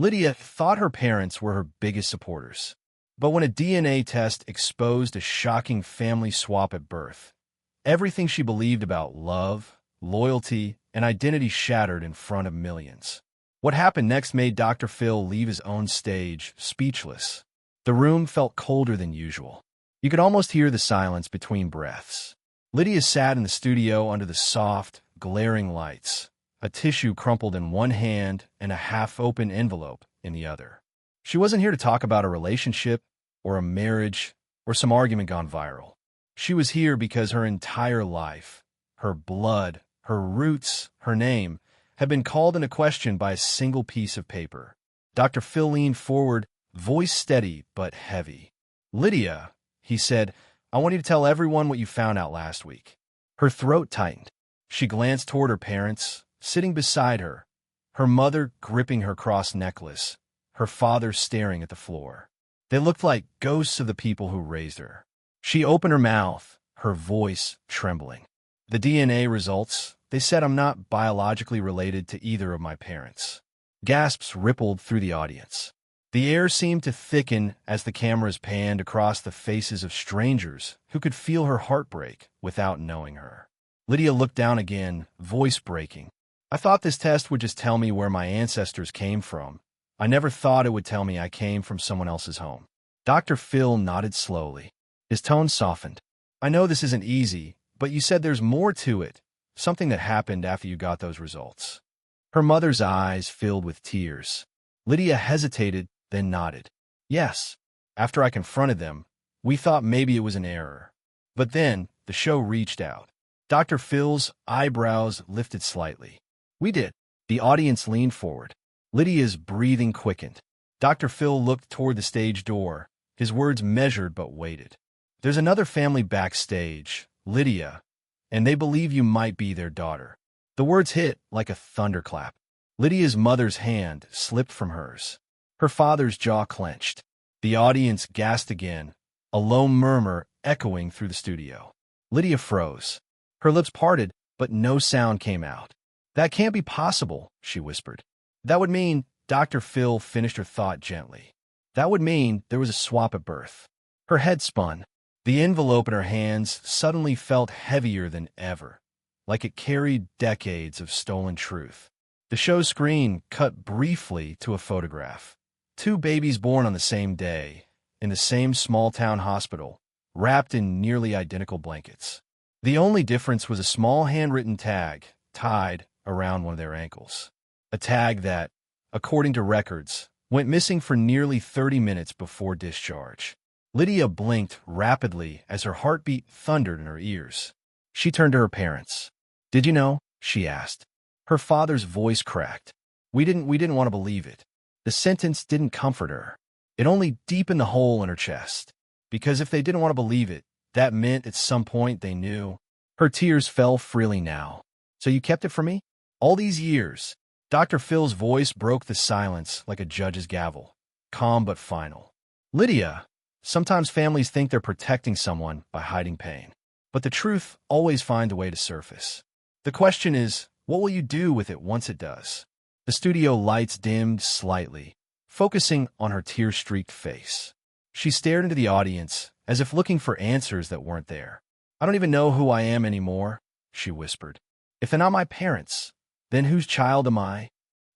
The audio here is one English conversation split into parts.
Lydia thought her parents were her biggest supporters. But when a DNA test exposed a shocking family swap at birth, everything she believed about love, loyalty, and identity shattered in front of millions. What happened next made Dr. Phill leave his own stage, speechless. The room felt colder than usual. You could almost hear the silence between breaths. Lydia sat in the studio under the soft, glaring lights, a tissue crumpled in one hand and a half-open envelope in the other. She wasn't here to talk about a relationship or a marriage or some argument gone viral. She was here because her entire life, her blood, her roots, her name, had been called into question by a single piece of paper. Dr. Phill leaned forward, voice steady but heavy. "Lydia," he said, "I want you to tell everyone what you found out last week." Her throat tightened. She glanced toward her parents, sitting beside her, her mother gripping her cross necklace, her father staring at the floor. They looked like ghosts of the people who raised her. She opened her mouth, her voice trembling. "The DNA results, they said I'm not biologically related to either of my parents." Gasps rippled through the audience. The air seemed to thicken as the cameras panned across the faces of strangers who could feel her heartbreak without knowing her. Lydia looked down again, voice breaking. "I thought this test would just tell me where my ancestors came from. I never thought it would tell me I came from someone else's home." Dr. Phill nodded slowly. His tone softened. "I know this isn't easy, but you said there's more to it, something that happened after you got those results." Her mother's eyes filled with tears. Lydia hesitated, then nodded. "Yes. After I confronted them, we thought maybe it was an error. But then, the show reached out." Dr. Phil's eyebrows lifted slightly. "We did." The audience leaned forward. Lydia's breathing quickened. Dr. Phill looked toward the stage door, his words measured but weighted. "There's another family backstage, Lydia, and they believe you might be their daughter." The words hit like a thunderclap. Lydia's mother's hand slipped from hers. Her father's jaw clenched. The audience gasped again, a low murmur echoing through the studio. Lydia froze. Her lips parted, but no sound came out. "That can't be possible," she whispered. "That would mean," Dr. Phill finished her thought gently, "that would mean there was a swap at birth." Her head spun. The envelope in her hands suddenly felt heavier than ever, like it carried decades of stolen truth. The show screen cut briefly to a photograph. Two babies born on the same day, in the same small-town hospital, wrapped in nearly identical blankets. The only difference was a small handwritten tag tied around one of their ankles. A tag that, according to records, went missing for nearly 30 minutes before discharge. Lydia blinked rapidly as her heartbeat thundered in her ears. She turned to her parents. "Did you know?" she asked. Her father's voice cracked. We didn't want to believe it." The sentence didn't comfort her. It only deepened the hole in her chest. Because if they didn't want to believe it, that meant at some point they knew. Her tears fell freely now. "So you kept it from me? All these years?" Dr. Phil's voice broke the silence like a judge's gavel, calm but final. "Lydia, sometimes families think they're protecting someone by hiding pain. But the truth always finds a way to surface. The question is, what will you do with it once it does?" The studio lights dimmed slightly, focusing on her tear-streaked face. She stared into the audience, as if looking for answers that weren't there. "I don't even know who I am anymore," she whispered. "If they're not my parents, then whose child am I?"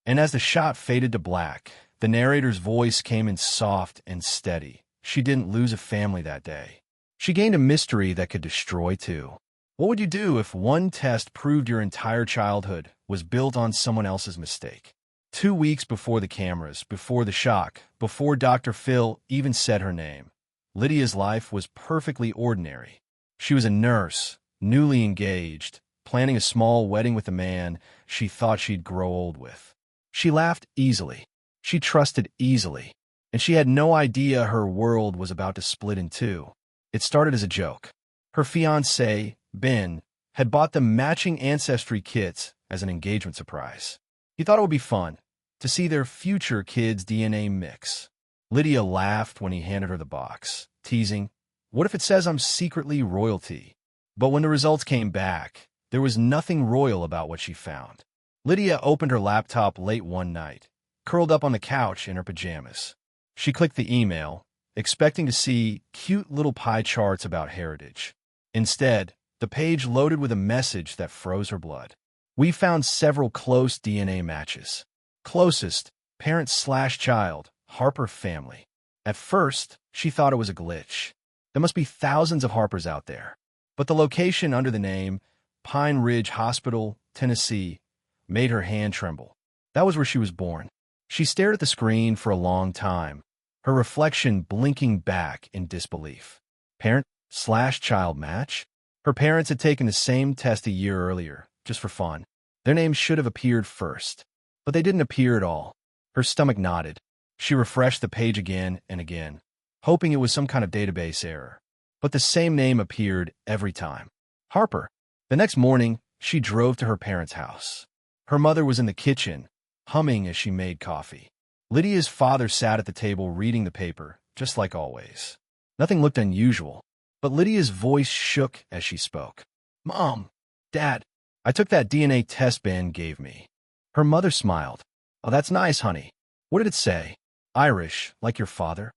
And as the shot faded to black, the narrator's voice came in soft and steady. She didn't lose a family that day. She gained a mystery that could destroy two. What would you do if one test proved your entire childhood was built on someone else's mistake? 2 weeks before the cameras, before the shock, before Dr. Phill even said her name, Lydia's life was perfectly ordinary. She was a nurse, newly engaged, planning a small wedding with a man she thought she'd grow old with. She laughed easily. She trusted easily. And she had no idea her world was about to split in two. It started as a joke. Her fiancé, Ben, had bought them matching ancestry kits as an engagement surprise. He thought it would be fun to see their future kids' DNA mix. Lydia laughed when he handed her the box, teasing, "What if it says I'm secretly royalty?" But when the results came back, there was nothing royal about what she found. Lydia opened her laptop late one night, curled up on the couch in her pajamas. She clicked the email, expecting to see cute little pie charts about heritage. Instead, the page loaded with a message that froze her blood. We found several close DNA matches. Closest, parent/child, Harper family. At first, she thought it was a glitch. There must be thousands of Harpers out there. But the location under the name, Pine Ridge Hospital, Tennessee, made her hand tremble. That was where she was born. She stared at the screen for a long time, her reflection blinking back in disbelief. Parent/child match? Her parents had taken the same test a year earlier, just for fun. Their names should have appeared first. But they didn't appear at all. Her stomach knotted. She refreshed the page again and again, hoping it was some kind of database error. But the same name appeared every time. Harper. The next morning, she drove to her parents' house. Her mother was in the kitchen, humming as she made coffee. Lydia's father sat at the table reading the paper, just like always. Nothing looked unusual, but Lydia's voice shook as she spoke. "Mom, Dad, I took that DNA test Ben gave me." Her mother smiled. "Oh, that's nice, honey. What did it say? Irish, like your father?"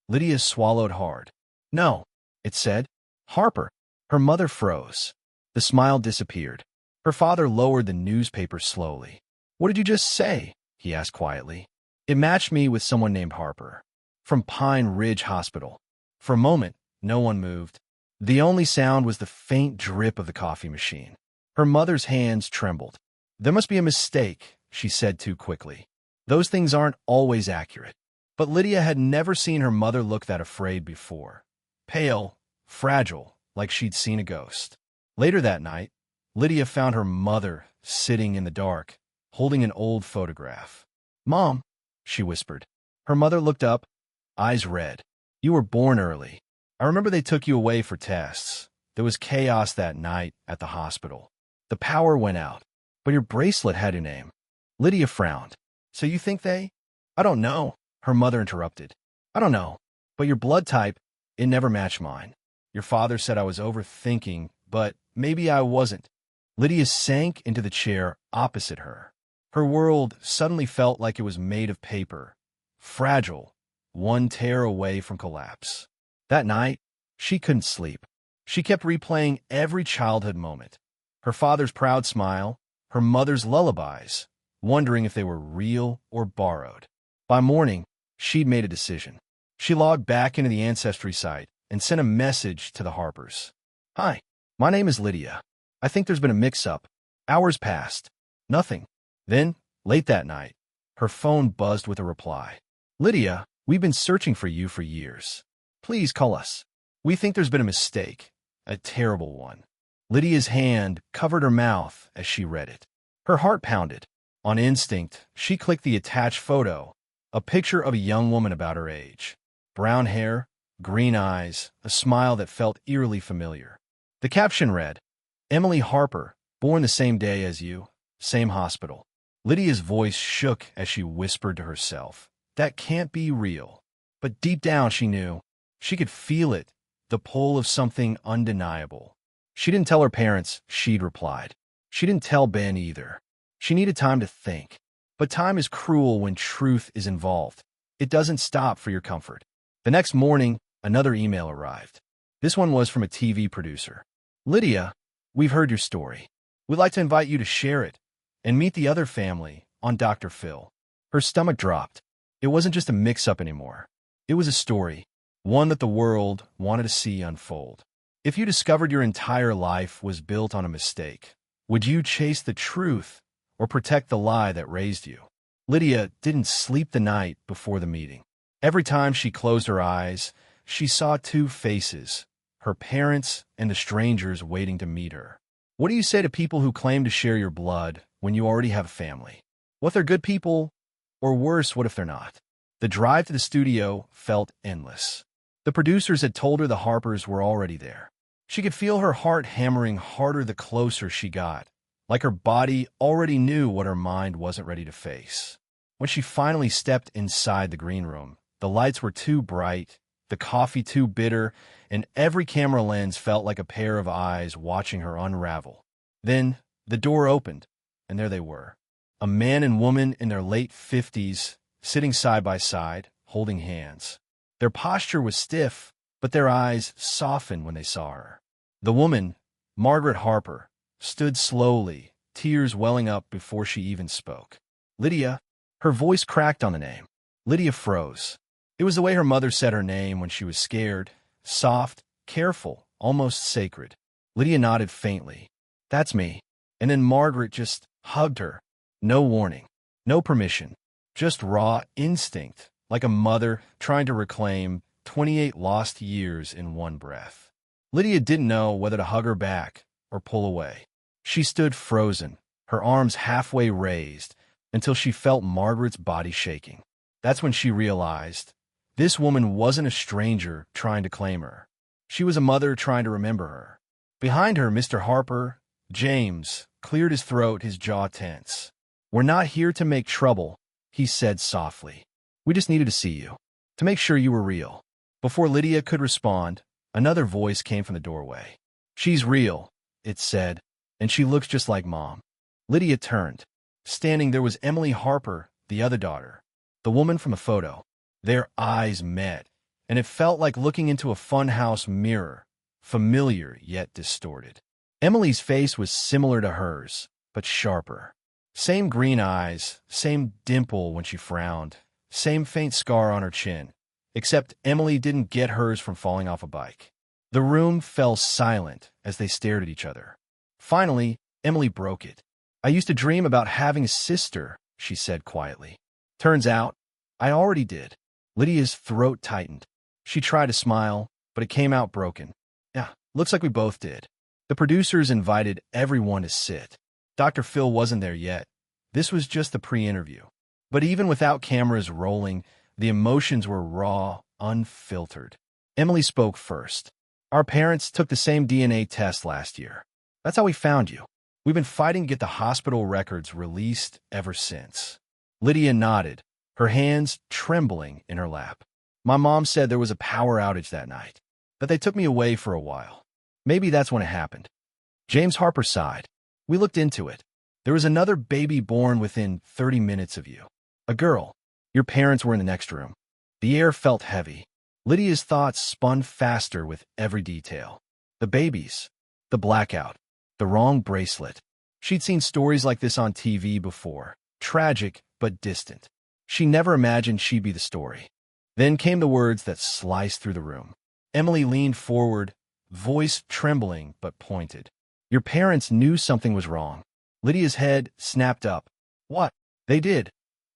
Lydia swallowed hard. "No," it said. "Harper." Her mother froze. The smile disappeared. Her father lowered the newspaper slowly. "What did you just say?" he asked quietly. "It matched me with someone named Harper. From Pine Ridge Hospital." For a moment, no one moved. The only sound was the faint drip of the coffee machine. Her mother's hands trembled. "There must be a mistake," she said too quickly. "Those things aren't always accurate." But Lydia had never seen her mother look that afraid before. Pale, fragile, like she'd seen a ghost. Later that night, Lydia found her mother sitting in the dark, holding an old photograph. "Mom," she whispered. Her mother looked up, eyes red. "You were born early. I remember they took you away for tests. There was chaos that night at the hospital. The power went out, but your bracelet had your name." Lydia frowned. "So you think they—" "I don't know," her mother interrupted. "I don't know, but your blood type, it never matched mine. Your father said I was overthinking, but maybe I wasn't." Lydia sank into the chair opposite her. Her world suddenly felt like it was made of paper, fragile, one tear away from collapse. That night, she couldn't sleep. She kept replaying every childhood moment. Her father's proud smile, her mother's lullabies, wondering if they were real or borrowed. By morning, she'd made a decision. She logged back into the Ancestry site and sent a message to the Harpers. "Hi, my name is Lydia. I think there's been a mix-up." Hours passed. Nothing. Then, late that night, her phone buzzed with a reply. "Lydia, we've been searching for you for years. Please call us. We think there's been a mistake, a terrible one." Lydia's hand covered her mouth as she read it. Her heart pounded. On instinct, she clicked the attached photo, a picture of a young woman about her age. Brown hair, green eyes, a smile that felt eerily familiar. The caption read, "Emily Harper, born the same day as you, same hospital." Lydia's voice shook as she whispered to herself, "That can't be real." But deep down she knew. She could feel it, the pull of something undeniable. She didn't tell her parents, she'd replied. She didn't tell Ben either. She needed time to think. But time is cruel when truth is involved. It doesn't stop for your comfort. The next morning, another email arrived. This one was from a TV producer. "Lydia, we've heard your story. We'd like to invite you to share it and meet the other family on Dr. Phill." Her stomach dropped. It wasn't just a mix-up anymore. It was a story, one that the world wanted to see unfold. If you discovered your entire life was built on a mistake, would you chase the truth or protect the lie that raised you? Lydia didn't sleep the night before the meeting. Every time she closed her eyes, she saw two faces, her parents and the strangers waiting to meet her. What do you say to people who claim to share your blood when you already have a family? What if they're good people? Or worse, what if they're not? The drive to the studio felt endless. The producers had told her the Harpers were already there. She could feel her heart hammering harder the closer she got, like her body already knew what her mind wasn't ready to face. When she finally stepped inside the green room, the lights were too bright, the coffee too bitter, and every camera lens felt like a pair of eyes watching her unravel. Then, the door opened, and there they were. A man and woman in their late 50s, sitting side by side, holding hands. Their posture was stiff, but their eyes softened when they saw her. The woman, Margaret Harper, stood slowly, tears welling up before she even spoke. Lydia. Her voice cracked on the name. Lydia froze. It was the way her mother said her name when she was scared, soft, careful, almost sacred. Lydia nodded faintly. That's me. And then Margaret just hugged her. No warning, no permission, just raw instinct, like a mother trying to reclaim 28 lost years in one breath. Lydia didn't know whether to hug her back or pull away. She stood frozen, her arms halfway raised, until she felt Margaret's body shaking. That's when she realized this woman wasn't a stranger trying to claim her. She was a mother trying to remember her. Behind her, Mr. Harper, James, cleared his throat, his jaw tense. We're not here to make trouble, he said softly. We just needed to see you, to make sure you were real. Before Lydia could respond, another voice came from the doorway. She's real, it said, and she looks just like Mom. Lydia turned. Standing there was Emily Harper, the other daughter, the woman from a photo. Their eyes met, and it felt like looking into a funhouse mirror, familiar yet distorted. Emily's face was similar to hers, but sharper. Same green eyes, same dimple when she frowned, same faint scar on her chin, except Emily didn't get hers from falling off a bike. The room fell silent as they stared at each other. Finally, Emily broke it. I used to dream about having a sister, she said quietly. Turns out, I already did. Lydia's throat tightened. She tried to smile, but it came out broken. Yeah, looks like we both did. The producers invited everyone to sit. Dr. Phill wasn't there yet. This was just the pre-interview. But even without cameras rolling, the emotions were raw, unfiltered. Emily spoke first. Our parents took the same DNA test last year. That's how we found you. We've been fighting to get the hospital records released ever since. Lydia nodded, her hands trembling in her lap. My mom said there was a power outage that night, that they took me away for a while. Maybe that's when it happened. James Harper sighed. We looked into it. There was another baby born within 30 minutes of you. A girl. Your parents were in the next room. The air felt heavy. Lydia's thoughts spun faster with every detail. The babies. The blackout. The wrong bracelet. She'd seen stories like this on TV before. Tragic, but distant. She never imagined she'd be the story. Then came the words that sliced through the room. Emily leaned forward, voice trembling but pointed. Your parents knew something was wrong. Lydia's head snapped up. What? They did,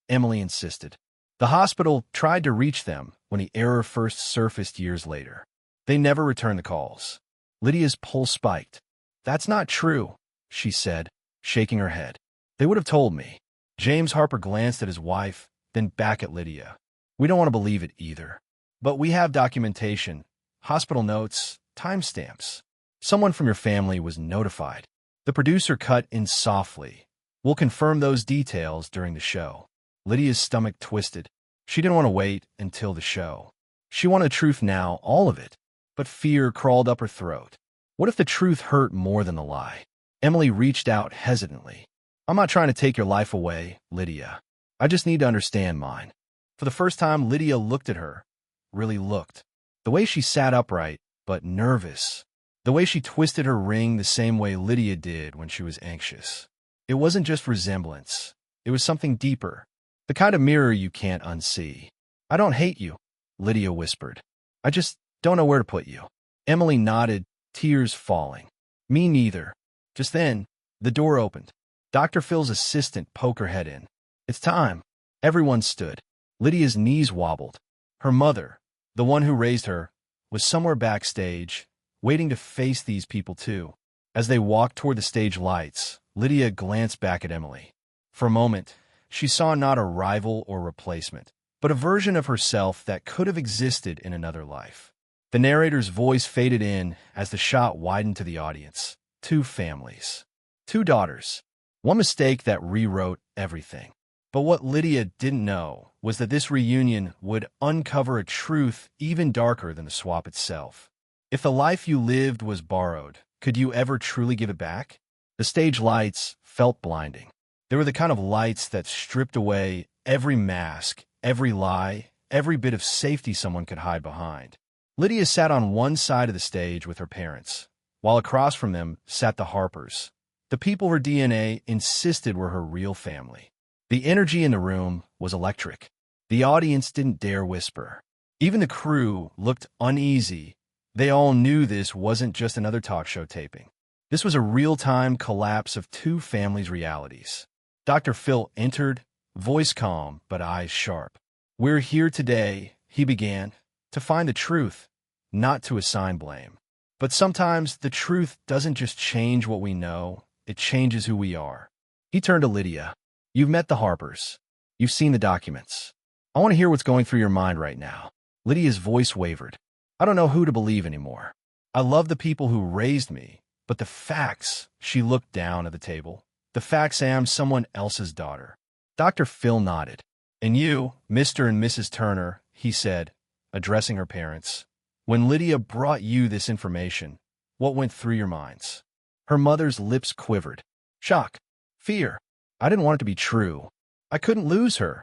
Emily insisted. The hospital tried to reach them when the error first surfaced years later. They never returned the calls. Lydia's pulse spiked. That's not true, she said, shaking her head. They would have told me. James Harper glanced at his wife, then back at Lydia. We don't want to believe it either. But we have documentation, hospital notes, timestamps. Someone from your family was notified. The producer cut in softly. We'll confirm those details during the show. Lydia's stomach twisted. She didn't want to wait until the show. She wanted truth now, all of it. But fear crawled up her throat. What if the truth hurt more than the lie? Emily reached out hesitantly. I'm not trying to take your life away, Lydia. I just need to understand mine. For the first time, Lydia looked at her. Really looked. The way she sat upright, but nervous. The way she twisted her ring the same way Lydia did when she was anxious. It wasn't just resemblance. It was something deeper. The kind of mirror you can't unsee. I don't hate you, Lydia whispered. I just don't know where to put you. Emily nodded, tears falling. Me neither. Just then, the door opened. Dr. Phil's assistant poked her head in. It's time. Everyone stood. Lydia's knees wobbled. Her mother, the one who raised her, was somewhere backstage, waiting to face these people too. As they walked toward the stage lights, Lydia glanced back at Emily. For a moment, she saw not a rival or replacement, but a version of herself that could have existed in another life. The narrator's voice faded in as the shot widened to the audience. Two families. Two daughters. One mistake that rewrote everything. But what Lydia didn't know was that this reunion would uncover a truth even darker than the swap itself. If the life you lived was borrowed, could you ever truly give it back? The stage lights felt blinding. They were the kind of lights that stripped away every mask, every lie, every bit of safety someone could hide behind. Lydia sat on one side of the stage with her parents, while across from them sat the Harpers, the people her DNA insisted were her real family. The energy in the room was electric. The audience didn't dare whisper. Even the crew looked uneasy. They all knew this wasn't just another talk show taping. This was a real-time collapse of two families' realities. Dr. Phill entered, voice calm but eyes sharp. "We're here today," he began, "to find the truth, not to assign blame. But sometimes the truth doesn't just change what we know, it changes who we are." He turned to Lydia. "You've met the Harpers. You've seen the documents. I want to hear what's going through your mind right now." Lydia's voice wavered. "I don't know who to believe anymore. I love the people who raised me, but the facts," she looked down at the table, "the facts say I'm someone else's daughter." Dr. Phill nodded. "And you, Mr. and Mrs. Turner," he said, addressing her parents, "when Lydia brought you this information, what went through your minds?" Her mother's lips quivered. "Shock. Fear. I didn't want it to be true. I couldn't lose her.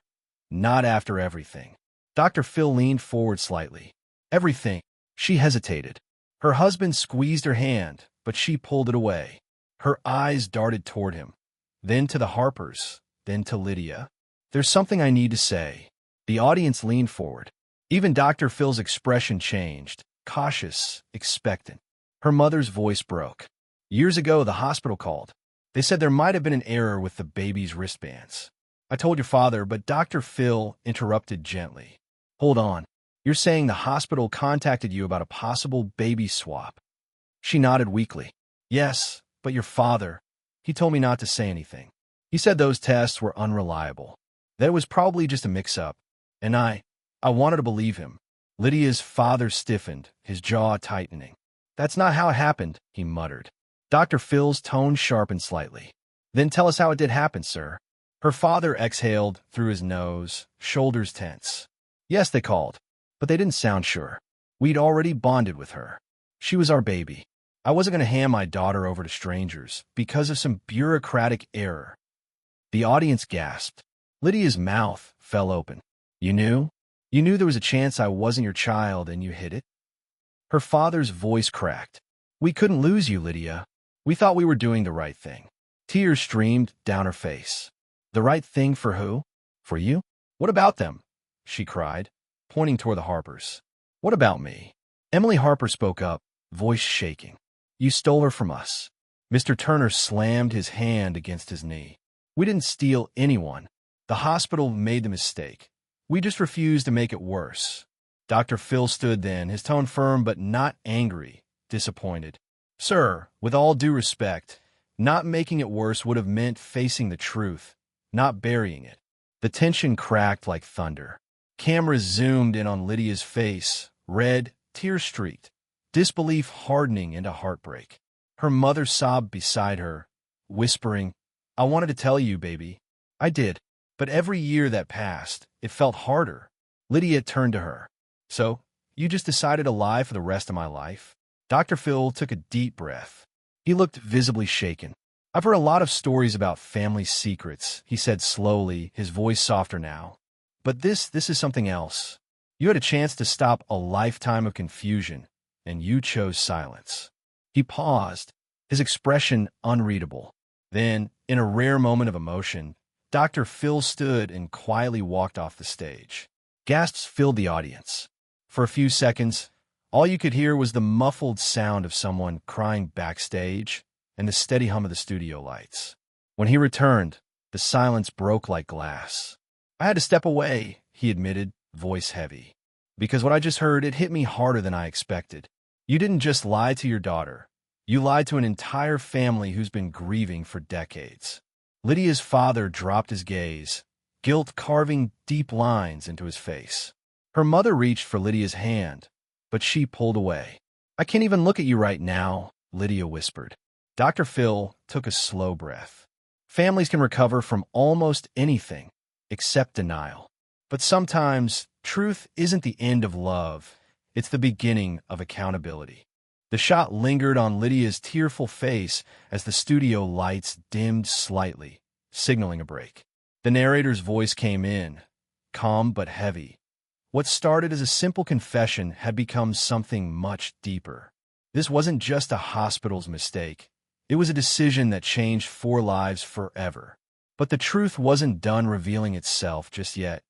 Not after everything." Dr. Phill leaned forward slightly. "Everything." She hesitated. Her husband squeezed her hand, but she pulled it away. Her eyes darted toward him, then to the Harpers, then to Lydia. "There's something I need to say." The audience leaned forward. Even Dr. Phil's expression changed, cautious, expectant. Her mother's voice broke. "Years ago, the hospital called. They said there might have been an error with the baby's wristbands. I told your father, but Dr. Phill interrupted gently. Hold on. You're saying the hospital contacted you about a possible baby swap?" She nodded weakly. "Yes, but your father, he told me not to say anything. He said those tests were unreliable, that it was probably just a mix-up, and I wanted to believe him." Lydia's father stiffened, his jaw tightening. "That's not how it happened," he muttered. Dr. Phil's tone sharpened slightly. "Then tell us how it did happen, sir." Her father exhaled through his nose, shoulders tense. "Yes, they called, but they didn't sound sure. We'd already bonded with her. She was our baby. I wasn't going to hand my daughter over to strangers because of some bureaucratic error." The audience gasped. Lydia's mouth fell open. "You knew? You knew there was a chance I wasn't your child and you hid it?" Her father's voice cracked. "We couldn't lose you, Lydia. We thought we were doing the right thing." Tears streamed down her face. "The right thing for who? For you? What about them?" she cried, pointing toward the Harpers. "What about me?" Emily Harper spoke up, voice shaking. "You stole her from us." Mr. Turner slammed his hand against his knee. "We didn't steal anyone. The hospital made the mistake. We just refused to make it worse." Dr. Phill stood then, his tone firm but not angry, disappointed. "Sir, with all due respect, not making it worse would have meant facing the truth, not burying it." The tension cracked like thunder. Cameras zoomed in on Lydia's face, red, tear-streaked, disbelief hardening into heartbreak. Her mother sobbed beside her, whispering, "I wanted to tell you, baby. I did. But every year that passed, it felt harder." Lydia turned to her. "So, you just decided to lie for the rest of my life?" Dr. Phill took a deep breath. He looked visibly shaken. "I've heard a lot of stories about family secrets," he said slowly, his voice softer now. "But this is something else. You had a chance to stop a lifetime of confusion, and you chose silence." He paused, his expression unreadable. Then, in a rare moment of emotion, Dr. Phill stood and quietly walked off the stage. Gasps filled the audience. For a few seconds, all you could hear was the muffled sound of someone crying backstage and the steady hum of the studio lights. When he returned, the silence broke like glass. "I had to step away," he admitted, voice heavy. "Because what I just heard, it hit me harder than I expected. You didn't just lie to your daughter. You lied to an entire family who's been grieving for decades." Lydia's father dropped his gaze, guilt carving deep lines into his face. Her mother reached for Lydia's hand, but she pulled away. "I can't even look at you right now," Lydia whispered. Dr. Phill took a slow breath. "Families can recover from almost anything, except denial. But sometimes, truth isn't the end of love, it's the beginning of accountability." The shot lingered on Lydia's tearful face as the studio lights dimmed slightly, signaling a break. The narrator's voice came in, calm but heavy. What started as a simple confession had become something much deeper. This wasn't just a hospital's mistake. It was a decision that changed 4 lives forever. But the truth wasn't done revealing itself just yet.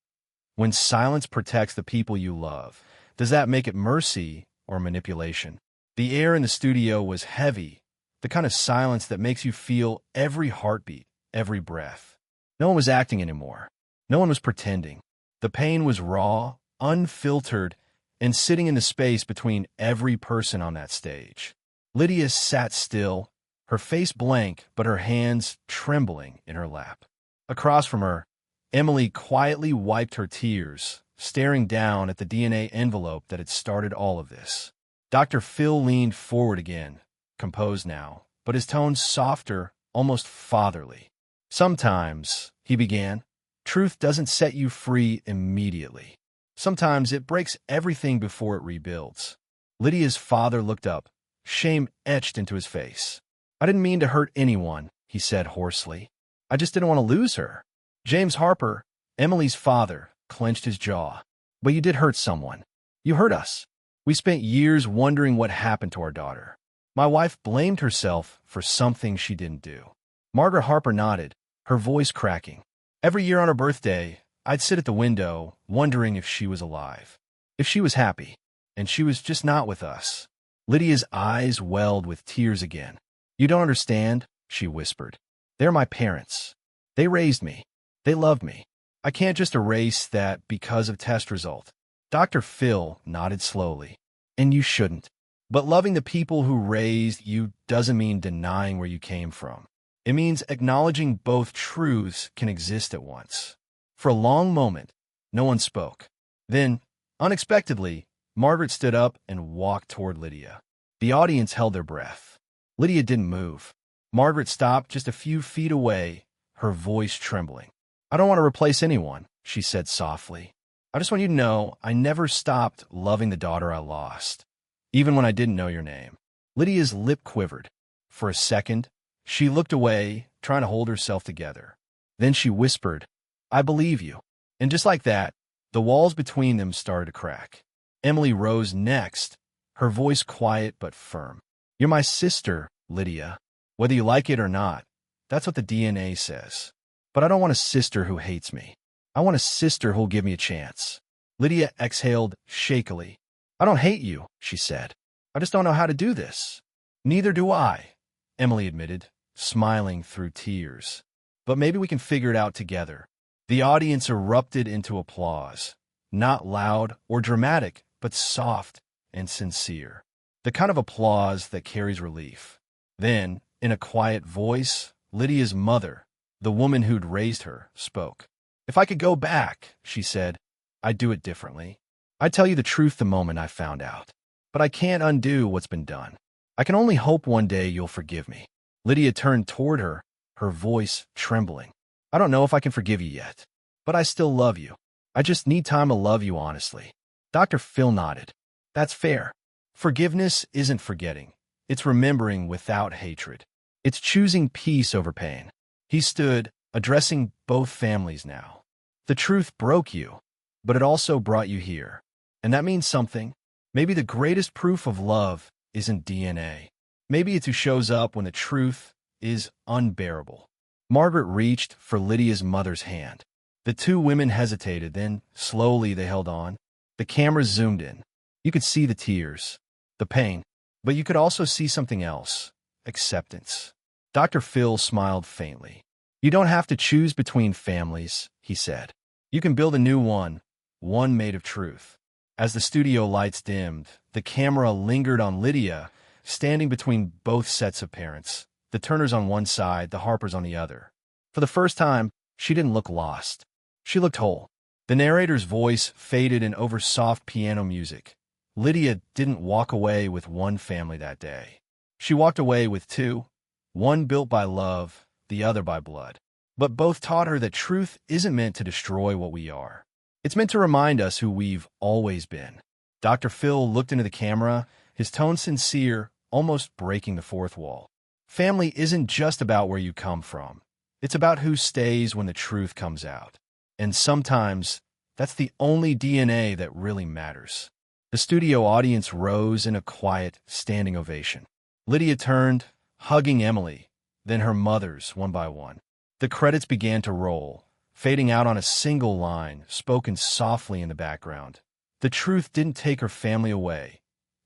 When silence protects the people you love, does that make it mercy or manipulation? The air in the studio was heavy, the kind of silence that makes you feel every heartbeat, every breath. No one was acting anymore. No one was pretending. The pain was raw, unfiltered, and sitting in the space between every person on that stage. Lydia sat still, her face blank, but her hands trembling in her lap. Across from her, Emily quietly wiped her tears, staring down at the DNA envelope that had started all of this. Dr. Phill leaned forward again, composed now, but his tone softer, almost fatherly. Sometimes, he began, truth doesn't set you free immediately. Sometimes it breaks everything before it rebuilds. Lydia's father looked up, shame etched into his face. I didn't mean to hurt anyone, he said hoarsely. I just didn't want to lose her. James Harper, Emily's father, clenched his jaw. But you did hurt someone. You hurt us. We spent years wondering what happened to our daughter. My wife blamed herself for something she didn't do. Margaret Harper nodded, her voice cracking. Every year on her birthday, I'd sit at the window, wondering if she was alive, if she was happy, and she was just not with us. Lydia's eyes welled with tears again. You don't understand, she whispered. They're my parents. They raised me. They loved me. I can't just erase that because of test result. Dr. Phill nodded slowly. And you shouldn't. But loving the people who raised you doesn't mean denying where you came from. It means acknowledging both truths can exist at once. For a long moment, no one spoke. Then, unexpectedly, Margaret stood up and walked toward Lydia. The audience held their breath. Lydia didn't move. Margaret stopped just a few feet away, her voice trembling. I don't want to replace anyone, she said softly. I just want you to know I never stopped loving the daughter I lost, even when I didn't know your name. Lydia's lip quivered. For a second, she looked away, trying to hold herself together. Then she whispered, I believe you. And just like that, the walls between them started to crack. Emily rose next, her voice quiet but firm. You're my sister, Lydia. Whether you like it or not, that's what the DNA says. But I don't want a sister who hates me. I want a sister who'll give me a chance. Lydia exhaled shakily. I don't hate you, she said. I just don't know how to do this. Neither do I, Emily admitted, smiling through tears. But maybe we can figure it out together. The audience erupted into applause, not loud or dramatic, but soft and sincere. The kind of applause that carries relief. Then, in a quiet voice, Lydia's mother, the woman who'd raised her, spoke. If I could go back, she said, I'd do it differently. I'd tell you the truth the moment I found out. But I can't undo what's been done. I can only hope one day you'll forgive me. Lydia turned toward her, her voice trembling. I don't know if I can forgive you yet, but I still love you. I just need time to love you honestly. Dr. Phill nodded. That's fair. Forgiveness isn't forgetting. It's remembering without hatred. It's choosing peace over pain. He stood, addressing both families now. The truth broke you, but it also brought you here. And that means something. Maybe the greatest proof of love isn't DNA. Maybe it's who shows up when the truth is unbearable. Margaret reached for Lydia's mother's hand. The two women hesitated, then slowly they held on. The camera zoomed in. You could see the tears, the pain, but you could also see something else, acceptance. Dr. Phill smiled faintly. You don't have to choose between families, he said. You can build a new one made of truth. As the studio lights dimmed, the camera lingered on Lydia, standing between both sets of parents, the Turners on one side, the Harpers on the other. For the first time, she didn't look lost. She looked whole. The narrator's voice faded in over soft piano music. Lydia didn't walk away with one family that day. She walked away with two, one built by love, the other by blood. But both taught her that truth isn't meant to destroy what we are. It's meant to remind us who we've always been. Dr. Phill looked into the camera, his tone sincere, almost breaking the fourth wall. Family isn't just about where you come from. It's about who stays when the truth comes out. And sometimes, that's the only DNA that really matters. The studio audience rose in a quiet, standing ovation. Lydia turned, hugging Emily, then her mothers, one by one. The credits began to roll, fading out on a single line, spoken softly in the background. The truth didn't take her family away.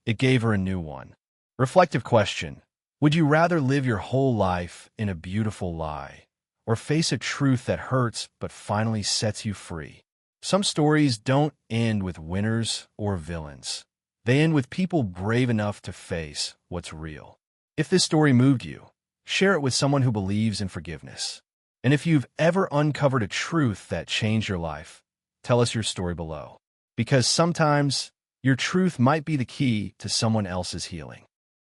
It gave her a new one. Reflective question. Would you rather live your whole life in a beautiful lie, or face a truth that hurts but finally sets you free? Some stories don't end with winners or villains. They end with people brave enough to face what's real. If this story moved you, share it with someone who believes in forgiveness. And if you've ever uncovered a truth that changed your life, tell us your story below. Because sometimes, your truth might be the key to someone else's healing.